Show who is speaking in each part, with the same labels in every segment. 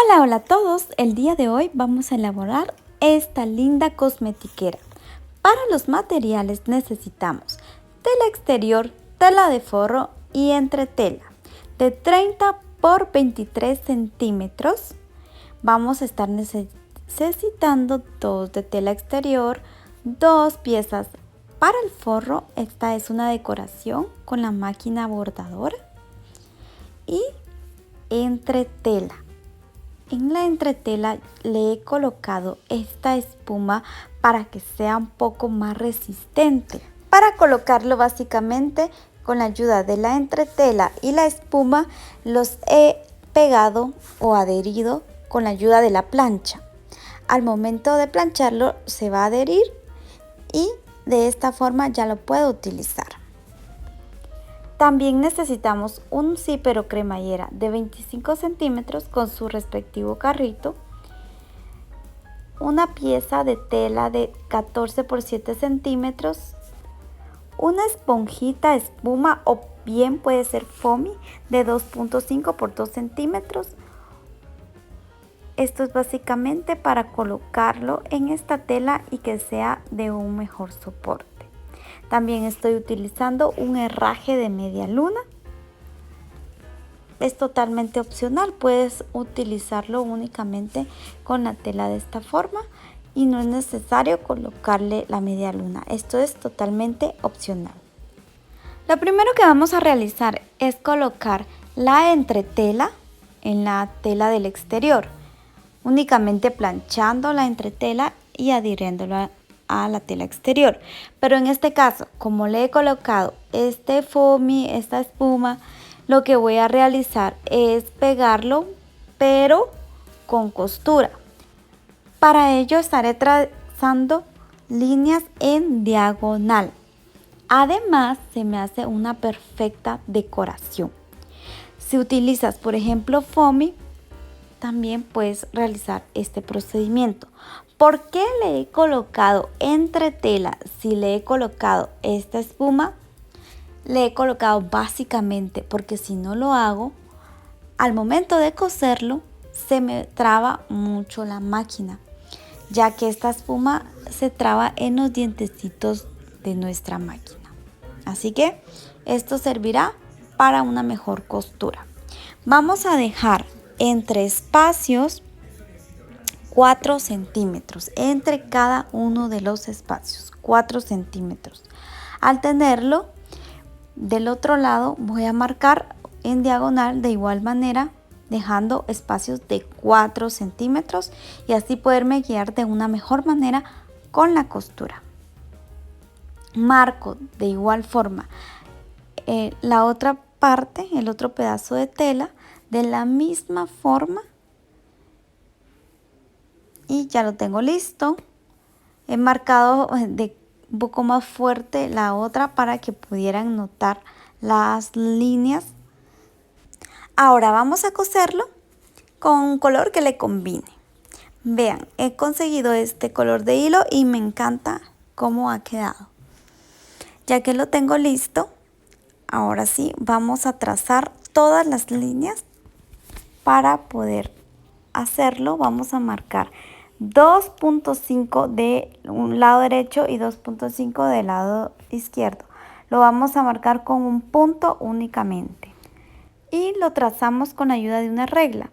Speaker 1: Hola, hola a todos. El día de hoy vamos a elaborar esta linda cosmetiquera. Para los materiales necesitamos tela exterior, tela de forro y entretela de 30 por 23 centímetros. Vamos a estar necesitando 2 de tela exterior, 2 piezas para el forro. Esta es una decoración con la máquina bordadora y entretela. En la entretela le he colocado esta espuma para que sea un poco más resistente. Para colocarlo básicamente con la ayuda de la entretela y la espuma los he pegado o adherido con la ayuda de la plancha. Al momento de plancharlo se va a adherir y de esta forma ya lo puedo utilizar. También necesitamos un zipper o cremallera de 25 centímetros con su respectivo carrito, una pieza de tela de 14 por 7 centímetros, una esponjita espuma o bien puede ser foamy de 2.5 por 2 centímetros. Esto es básicamente para colocarlo en esta tela y que sea de un mejor soporte. También estoy utilizando un herraje de media luna. Es totalmente opcional, puedes utilizarlo únicamente con la tela de esta forma y no es necesario colocarle la media luna. Esto es totalmente opcional. Lo primero que vamos a realizar es colocar la entretela en la tela del exterior, únicamente planchando la entretela y adhiriéndola a la tela exterior. Pero en este caso, como le he colocado este foamy, esta espuma, lo que voy a realizar es pegarlo, pero con costura. Para ello estaré trazando líneas en diagonal. Además, se me hace una perfecta decoración. Si utilizas, por ejemplo, foamy, también puedes realizar este procedimiento. ¿Por qué le he colocado entretela si le he colocado esta espuma? Le he colocado básicamente porque si no lo hago, al momento de coserlo se me traba mucho la máquina, ya que esta espuma se traba en los dientecitos de nuestra máquina. Así que esto servirá para una mejor costura. Vamos a dejar entre espacios 4 centímetros entre cada uno de los espacios, 4 centímetros. Al tenerlo del otro lado voy a marcar en diagonal de igual manera, dejando espacios de 4 centímetros y así poderme guiar de una mejor manera con la costura. Marco de igual forma la otra parte, el otro pedazo de tela, de la misma forma y ya lo tengo listo. He marcado de un poco más fuerte la otra para que pudieran notar las líneas. Ahora vamos a coserlo con un color que le combine. Vean, he conseguido este color de hilo y me encanta cómo ha quedado. Ya que lo tengo listo, ahora sí vamos a trazar todas las líneas. Para poder hacerlo vamos a marcar 2.5 de un lado derecho y 2.5 del lado izquierdo. Lo vamos a marcar con un punto únicamente y lo trazamos con ayuda de una regla,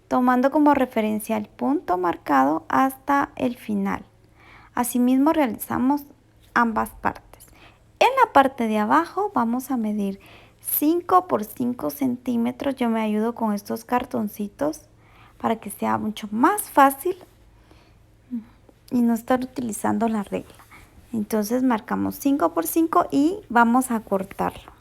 Speaker 1: tomando como referencia el punto marcado hasta el final. Asimismo realizamos ambas partes. En la parte de abajo vamos a medir 5 por 5 centímetros. Yo me ayudo con estos cartoncitos para que sea mucho más fácil y no estar utilizando la regla. Entonces marcamos 5 por 5 y vamos a cortarlo.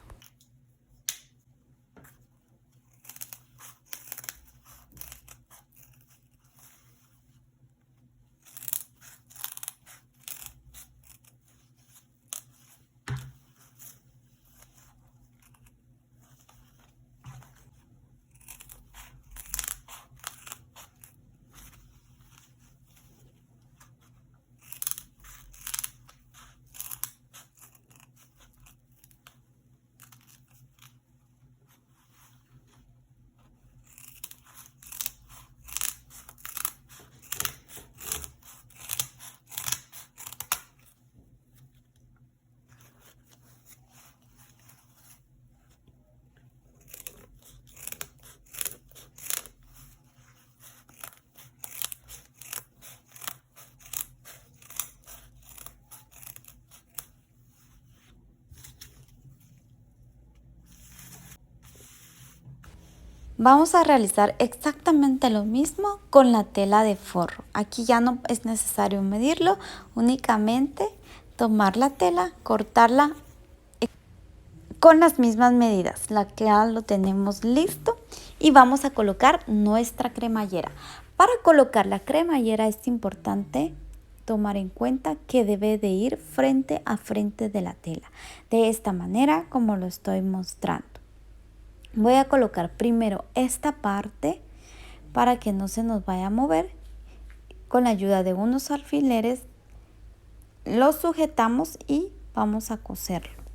Speaker 1: Vamos a realizar exactamente lo mismo con la tela de forro. Aquí ya no es necesario medirlo, únicamente tomar la tela, cortarla con las mismas medidas. La que ya lo tenemos listo y vamos a colocar nuestra cremallera. Para colocar la cremallera es importante tomar en cuenta que debe de ir frente a frente de la tela. De esta manera como lo estoy mostrando. Voy a colocar primero esta parte para que no se nos vaya a mover. Con la ayuda de unos alfileres lo sujetamos y vamos a coserlo.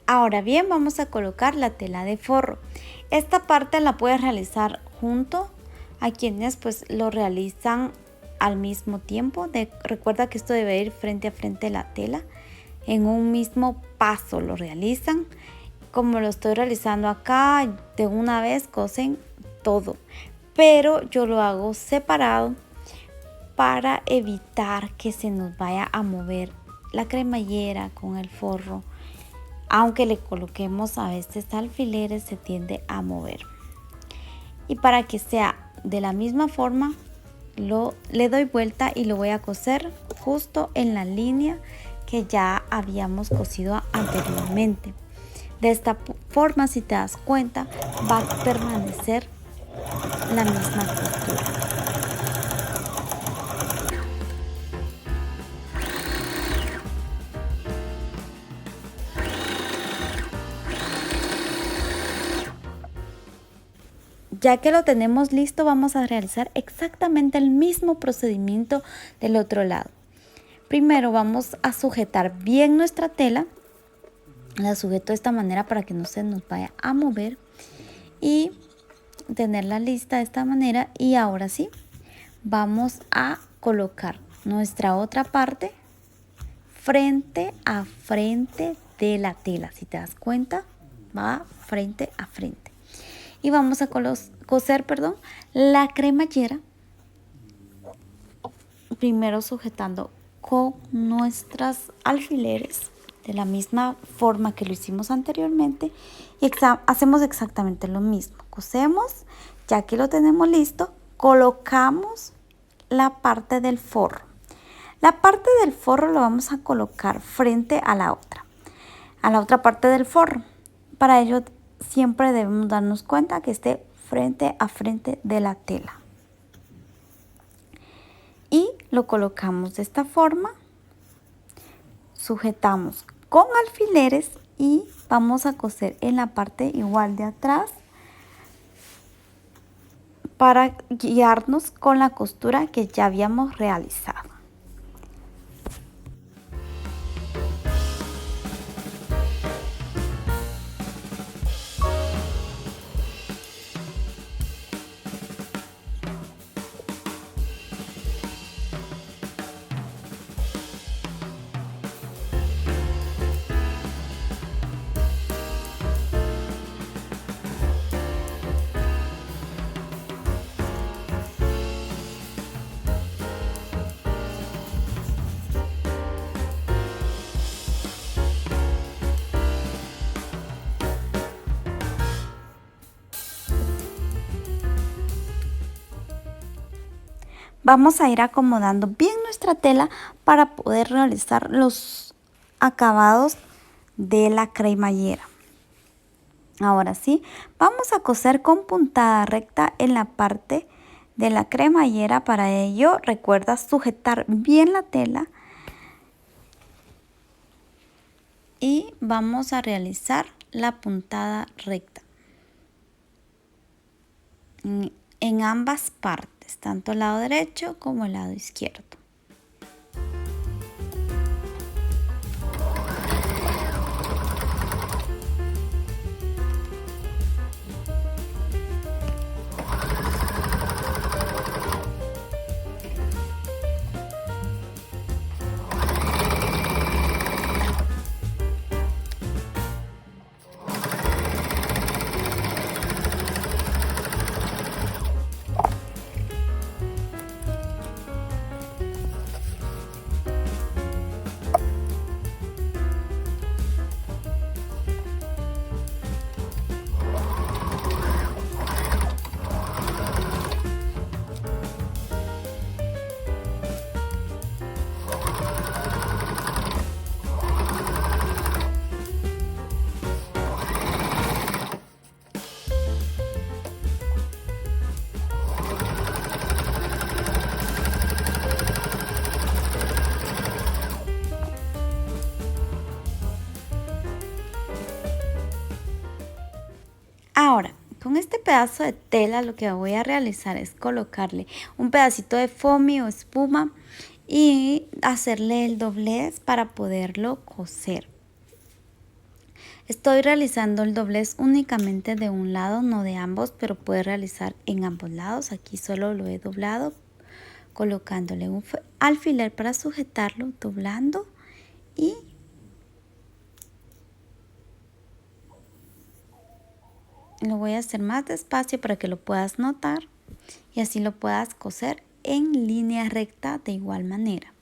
Speaker 1: Ahora bien, vamos a colocar la tela de forro. Esta parte la puedes realizar junto a quienes pues lo realizan al mismo tiempo. Recuerda que esto debe ir frente a frente la tela. En un mismo paso lo realizan. Como lo estoy realizando acá, de una vez cosen todo. Pero yo lo hago separado para evitar que se nos vaya a mover la cremallera con el forro. Aunque le coloquemos a veces alfileres, se tiende a mover. Y para que sea de la misma forma, le doy vuelta y lo voy a coser justo en la línea que ya habíamos cosido anteriormente. De esta forma, si te das cuenta, va a permanecer la misma costura. Ya que lo tenemos listo, vamos a realizar exactamente el mismo procedimiento del otro lado. Primero vamos a sujetar bien nuestra tela. La sujeto de esta manera para que no se nos vaya a mover. Y tenerla lista de esta manera. Y ahora sí, vamos a colocar nuestra otra parte frente a frente de la tela. Si te das cuenta, va frente a frente. Y vamos a coser la cremallera, primero sujetando con nuestros alfileres de la misma forma que lo hicimos anteriormente y hacemos exactamente lo mismo. Cosemos, ya que lo tenemos listo, colocamos la parte del forro. La parte del forro lo vamos a colocar frente a la otra parte del forro. Para ello siempre debemos darnos cuenta que esté frente a frente de la tela. Y lo colocamos de esta forma, sujetamos con alfileres y vamos a coser en la parte igual de atrás para guiarnos con la costura que ya habíamos realizado. Vamos a ir acomodando bien nuestra tela para poder realizar los acabados de la cremallera. Ahora sí, vamos a coser con puntada recta en la parte de la cremallera. Para ello recuerda sujetar bien la tela y vamos a realizar la puntada recta en ambas partes, tanto el lado derecho como el lado izquierdo. Ahora, con este pedazo de tela lo que voy a realizar es colocarle un pedacito de foamy o espuma y hacerle el doblez para poderlo coser. Estoy realizando el doblez únicamente de un lado, no de ambos, pero puede realizar en ambos lados. Aquí solo lo he doblado, colocándole un alfiler para sujetarlo, doblando y lo voy a hacer más despacio para que lo puedas notar y así lo puedas coser en línea recta de igual manera.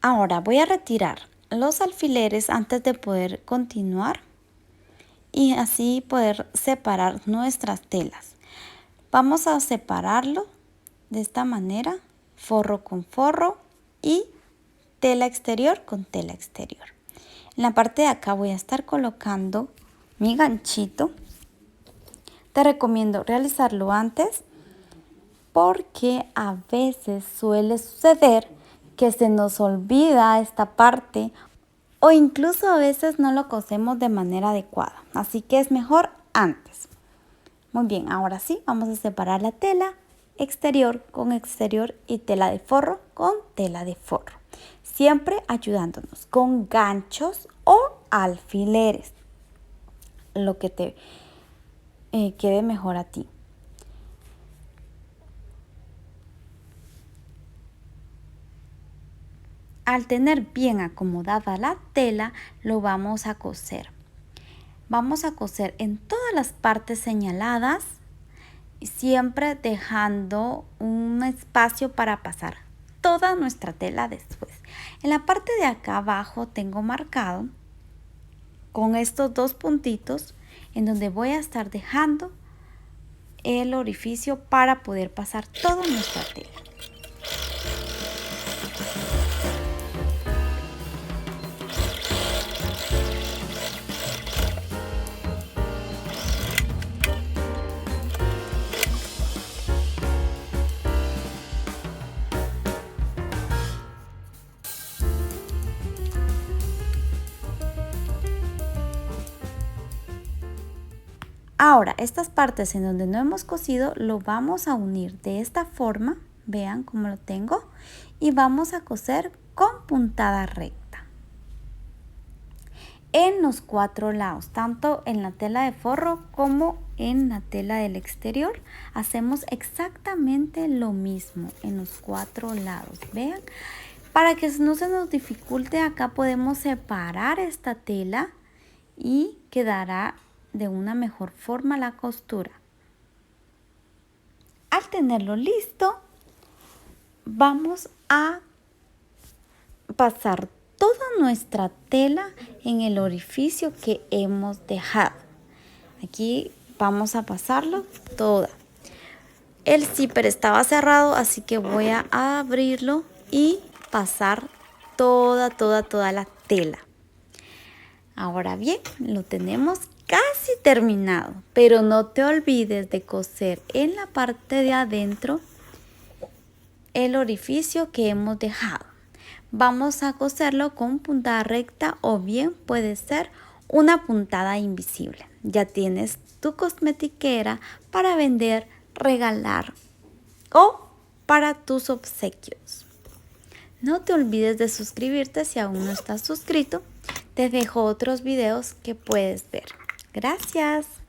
Speaker 1: Ahora voy a retirar los alfileres antes de poder continuar y así poder separar nuestras telas. Vamos a separarlo de esta manera, forro con forro y tela exterior con tela exterior. En la parte de acá voy a estar colocando mi ganchito. Te recomiendo realizarlo antes porque a veces suele suceder que se nos olvida esta parte o incluso a veces no lo cosemos de manera adecuada. Así que es mejor antes. Muy bien, ahora sí, vamos a separar la tela exterior con exterior y tela de forro con tela de forro. Siempre ayudándonos con ganchos o alfileres, lo que te quede mejor a ti. Al tener bien acomodada la tela, lo vamos a coser. Vamos a coser en todas las partes señaladas, siempre dejando un espacio para pasar toda nuestra tela después. En la parte de acá abajo tengo marcado con estos dos puntitos en donde voy a estar dejando el orificio para poder pasar toda nuestra tela. Ahora, estas partes en donde no hemos cosido lo vamos a unir de esta forma, vean cómo lo tengo, y vamos a coser con puntada recta en los 4 lados, tanto en la tela de forro como en la tela del exterior. Hacemos exactamente lo mismo en los 4 lados, vean. Para que no se nos dificulte, acá podemos separar esta tela y quedará de una mejor forma la costura. Al tenerlo listo, vamos a pasar toda nuestra tela en el orificio que hemos dejado. Aquí vamos a pasarlo toda. El zipper estaba cerrado, así que voy a abrirlo y pasar toda la tela. Ahora bien, lo tenemos casi terminado, pero no te olvides de coser en la parte de adentro el orificio que hemos dejado. Vamos a coserlo con puntada recta o bien puede ser una puntada invisible. Ya tienes tu cosmetiquera para vender, regalar o para tus obsequios. No te olvides de suscribirte si aún no estás suscrito. Te dejo otros videos que puedes ver. Gracias.